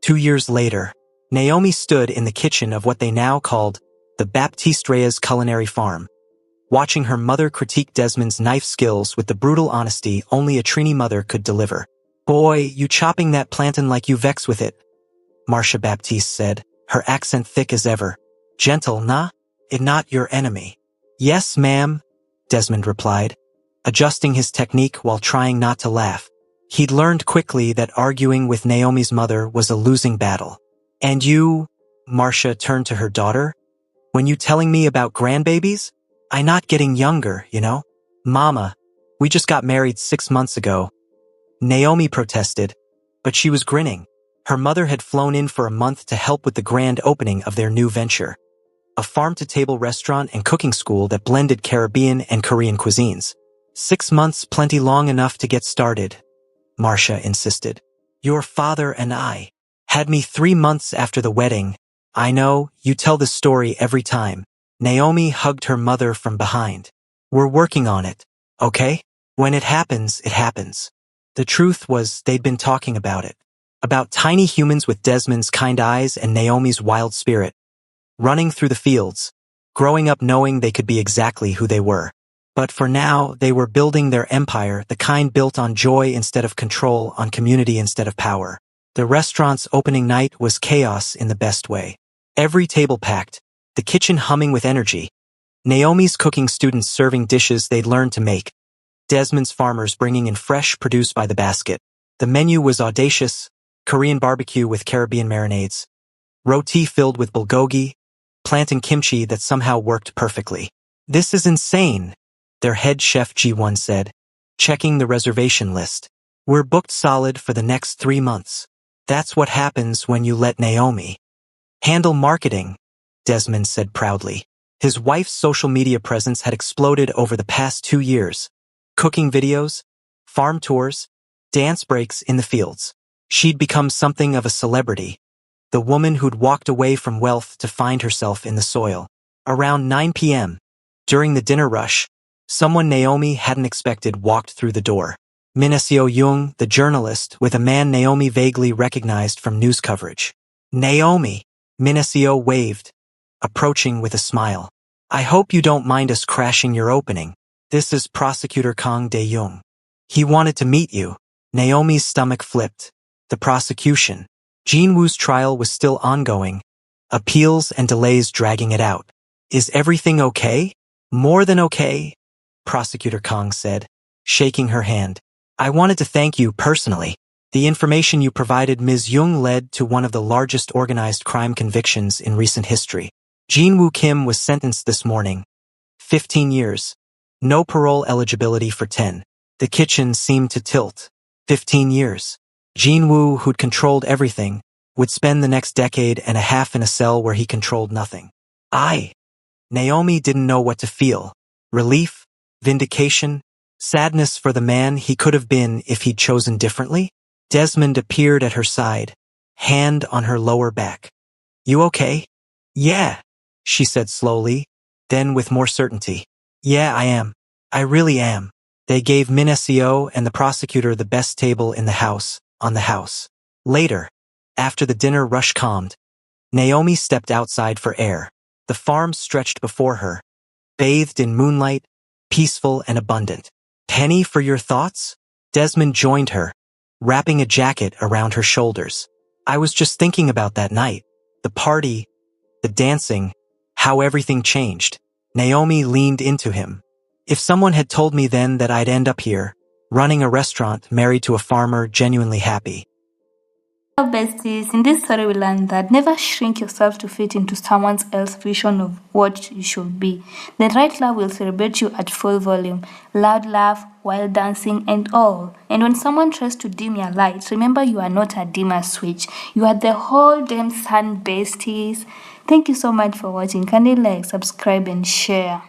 2 years later, Naomi stood in the kitchen of what they now called the Baptiste Reyes Culinary Farm, watching her mother critique Desmond's knife skills with the brutal honesty only a Trini mother could deliver. "Boy, you chopping that plantain like you vex with it," Marcia Baptiste said, her accent thick as ever. "Gentle, nah? It not your enemy." "Yes, ma'am," Desmond replied, adjusting his technique while trying not to laugh. He'd learned quickly that arguing with Naomi's mother was a losing battle. "And you," Marcia turned to her daughter, "when you telling me about grandbabies? I not getting younger, you know? Mama, we just got married 6 months ago." Naomi protested, but she was grinning. Her mother had flown in for a month to help with the grand opening of their new venture. A farm-to-table restaurant and cooking school that blended Caribbean and Korean cuisines. 6 months plenty long enough to get started, Marcia insisted. "Your father and I had me 3 months after the wedding. I know, you tell this story every time." Naomi hugged her mother from behind. "We're working on it, okay? When it happens, it happens." The truth was they'd been talking about it. About tiny humans with Desmond's kind eyes and Naomi's wild spirit, running through the fields, growing up knowing they could be exactly who they were. But for now, they were building their empire, the kind built on joy instead of control, on community instead of power. The restaurant's opening night was chaos in the best way. Every table packed, the kitchen humming with energy. Naomi's cooking students serving dishes they'd learned to make. Desmond's farmers bringing in fresh produce by the basket. The menu was audacious: Korean barbecue with Caribbean marinades, roti filled with bulgogi, planting kimchi that somehow worked perfectly. "This is insane," their head chef Ji-won said, checking the reservation list. "We're booked solid for the next 3 months. That's what happens when you let Naomi handle marketing," Desmond said proudly. His wife's social media presence had exploded over the past 2 years. Cooking videos, farm tours, dance breaks in the fields. She'd become something of a celebrity, the woman who'd walked away from wealth to find herself in the soil. Around 9 p.m., during the dinner rush, someone Naomi hadn't expected walked through the door. Min Seo-young, the journalist, with a man Naomi vaguely recognized from news coverage. "Naomi," Min Seo waved, approaching with a smile. "I hope you don't mind us crashing your opening. This is Prosecutor Kang Dae-young. He wanted to meet you." Naomi's stomach flipped. The prosecution. Jin-woo's trial was still ongoing, appeals and delays dragging it out. "Is everything okay?" "More than okay," Prosecutor Kang said, shaking her hand. "I wanted to thank you personally. The information you provided Ms. Young led to one of the largest organized crime convictions in recent history. Jin-woo Kim was sentenced this morning. 15 years. No parole eligibility for 10. The kitchen seemed to tilt. 15 years. Jin-woo, who'd controlled everything, would spend the next decade and a half in a cell where he controlled nothing. Naomi didn't know what to feel. Relief? Vindication? Sadness for the man he could have been if he'd chosen differently? Desmond appeared at her side, hand on her lower back. "You okay?" "Yeah," she said slowly, then with more certainty. "Yeah, I am. I really am." They gave Min Seo and the prosecutor the best table in the house, on the house. Later, after the dinner rush calmed, Naomi stepped outside for air. The farm stretched before her, bathed in moonlight, peaceful and abundant. "Penny, for your thoughts?" Desmond joined her, wrapping a jacket around her shoulders. "I was just thinking about that night. The party, the dancing, how everything changed." Naomi leaned into him. "If someone had told me then that I'd end up here, running a restaurant, married to a farmer, genuinely happy." Well, besties, in this story we learned that never shrink yourself to fit into someone else's vision of what you should be. The right love will celebrate you at full volume, loud laugh, wild dancing and all. And when someone tries to dim your light, remember you are not a dimmer switch. You are the whole damn sun, besties. Thank you so much for watching. Kindly like, subscribe and share.